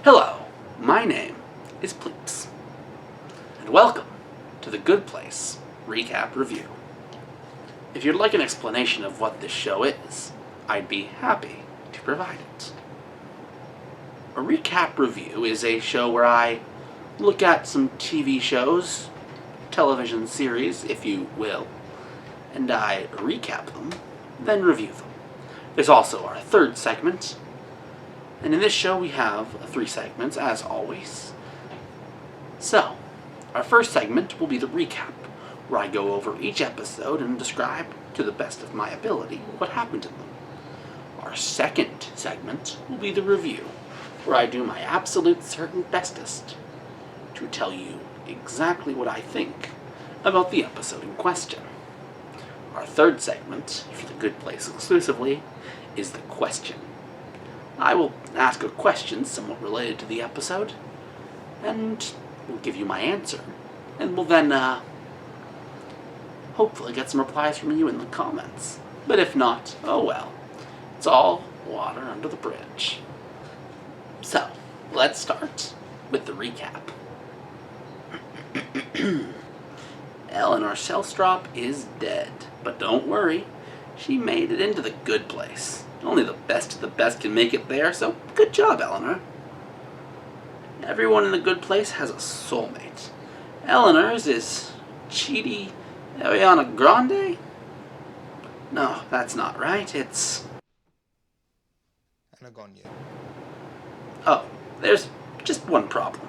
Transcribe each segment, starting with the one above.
Hello, my name is Pleeps, and welcome to The Good Place Recap Review. If you'd like an explanation of what this show is, I'd be happy to provide it. A recap review is a show where I look at some TV shows, television series, if you will, and I recap them, then review them. There's also our third segment, and in this show we have 3 segments, as always. So, our first segment will be the recap, where I go over each episode and describe, to the best of my ability, what happened in them. Our second segment will be the review, where I do my absolute certain bestest to tell you exactly what I think about the episode in question. Our third segment, for The Good Place exclusively, is the question. I will ask a question somewhat related to the episode, and will give you my answer, and will then, hopefully get some replies from you in the comments. But if not, oh well. It's all water under the bridge. So, let's start with the recap. Eleanor Shellstrop is dead, but don't worry, she made it into the good place. Only the best of the best can make it there, so good job, Eleanor. Everyone in the good place has a soulmate. Eleanor's is Chidi Ariana Grande? No, that's not right, it's... Anagonia. Oh, there's just one problem.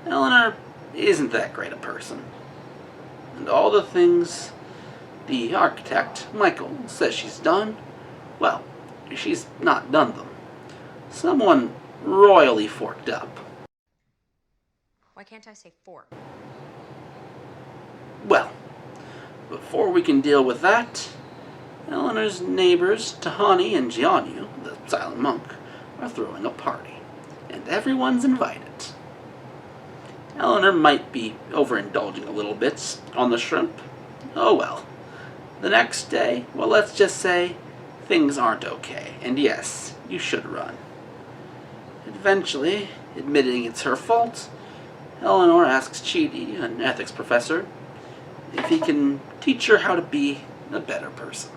Eleanor isn't that great a person. And all the things the architect, Michael, says she's done, well, she's not done them. Someone royally forked up. Why can't I say fork? Well, before we can deal with that, Eleanor's neighbors, Tahani and Jianyu, the silent monk, are throwing a party, and everyone's invited. Eleanor might be overindulging a little bit on the shrimp. Oh well. The next day, well, let's just say things aren't okay, and yes, you should run. Eventually, admitting it's her fault, Eleanor asks Chidi, an ethics professor, if he can teach her how to be a better person.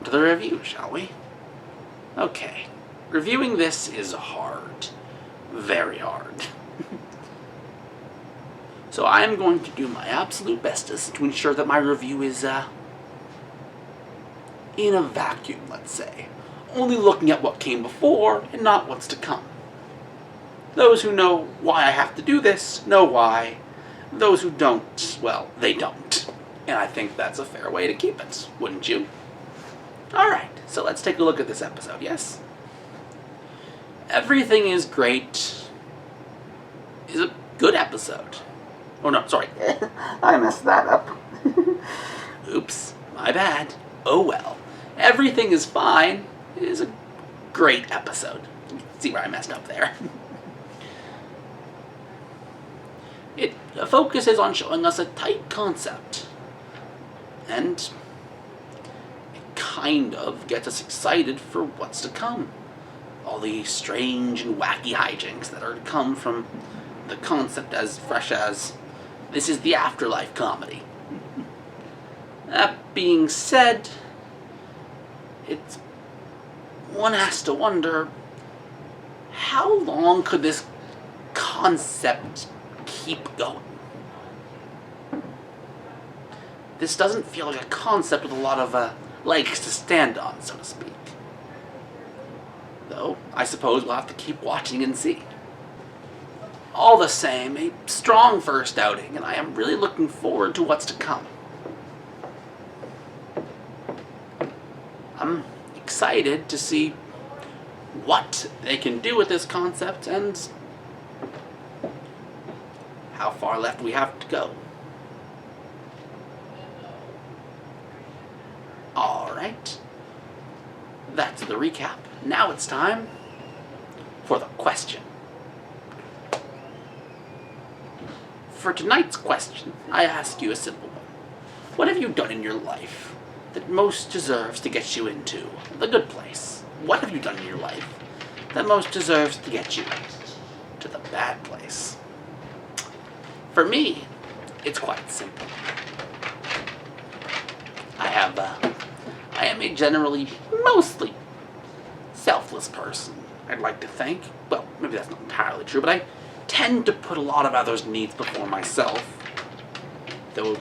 To the review, shall we? Okay. Reviewing this is hard. Very hard. So I am going to do my absolute bestest to ensure that my review is, in a vacuum, let's say. Only looking at what came before and not what's to come. Those who know why I have to do this know why. Those who don't, well, they don't. And I think that's a fair way to keep it, wouldn't you? Alright, so let's take a look at this episode, yes? Everything is Great is a good episode. Oh no, sorry. I messed that up. Oops, my bad. Oh well. Everything is Fine is a great episode. See where I messed up there. It focuses on showing us a tight concept. And it kind of gets us excited for what's to come. All the strange and wacky hijinks that are to come from the concept as fresh as this is the afterlife comedy. That being said, one has to wonder, how long could this concept keep going? This doesn't feel like a concept with a lot of legs to stand on, so to speak. Though, I suppose we'll have to keep watching and see. All the same, a strong first outing, and I am really looking forward to what's to come. I'm excited to see what they can do with this concept and how far left we have to go. Alright, that's the recap. Now it's time for the question. For tonight's question, I ask you a simple one. What have you done in your life that most deserves to get you into the good place? What have you done in your life that most deserves to get you to the bad place. For me, it's quite simple. I am a generally, mostly selfless person, I'd like to think. Well, maybe that's not entirely true, but I tend to put a lot of others' needs before myself. Though,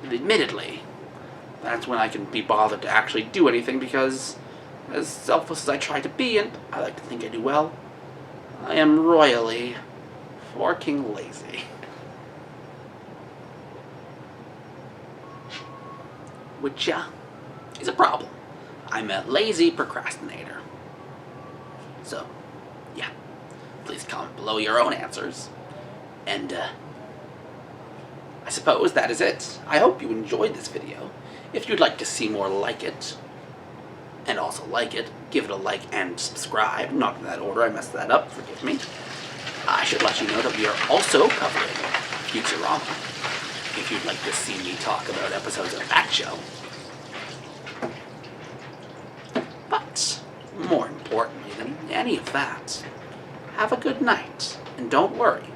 admittedly, that's when I can be bothered to actually do anything, because as selfless as I try to be, and I like to think I do well, I am royally forking lazy. Which, is a problem. I'm a lazy procrastinator. So, yeah. Please comment below your own answers. And, I suppose that is it. I hope you enjoyed this video. If you'd like to see more like it, and also like it, give it a like and subscribe. Not in that order, I messed that up, forgive me. I should let you know that we are also covering Futurama, if you'd like to see me talk about episodes of that show. But, more importantly than any of that, have a good night, and don't worry,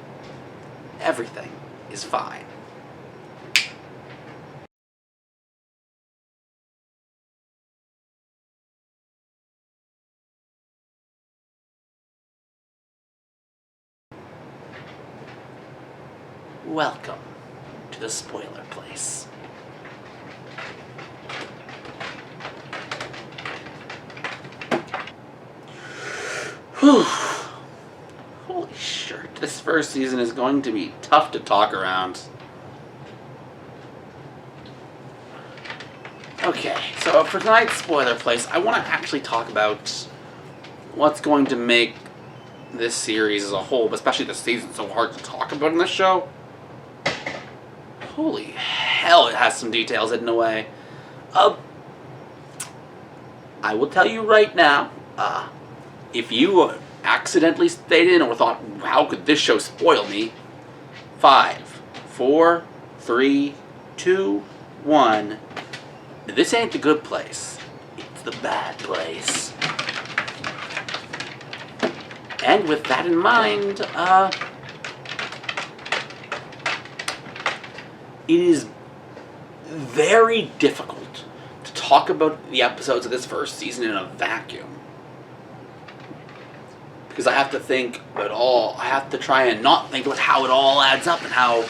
everything is fine. Welcome to the spoiler place. Whew. Holy shirt, this first season is going to be tough to talk around. Okay, so for tonight's spoiler place, I want to actually talk about what's going to make this series as a whole, but especially this season, so hard to talk about in this show. Holy hell, it has some details hidden away. I will tell you right now, if you accidentally stayed in or thought, how could this show spoil me? 5, 4, 3, 2, 1. This ain't the good place. It's the bad place. And with that in mind, it is very difficult to talk about the episodes of this first season in a vacuum. Because I have to think about it all. I have to try and not think about how it all adds up and how,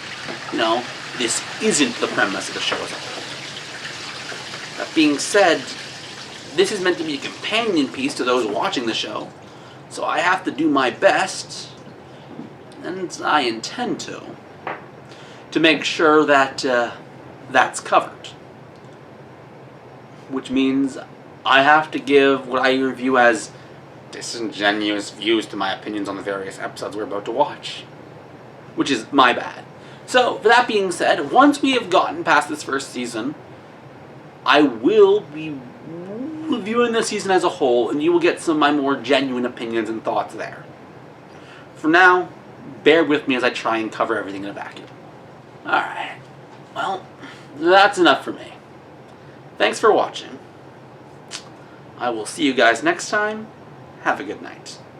this isn't the premise of the show as a whole. That being said, this is meant to be a companion piece to those watching the show. So I have to do my best, and I intend to make sure that that's covered. Which means I have to give what I review as disingenuous views to my opinions on the various episodes we're about to watch. Which is my bad. So, for that being said, once we have gotten past this first season, I will be reviewing the season as a whole, and you will get some of my more genuine opinions and thoughts there. For now, bear with me as I try and cover everything in a vacuum. Alright, well, that's enough for me. Thanks for watching. I will see you guys next time. Have a good night.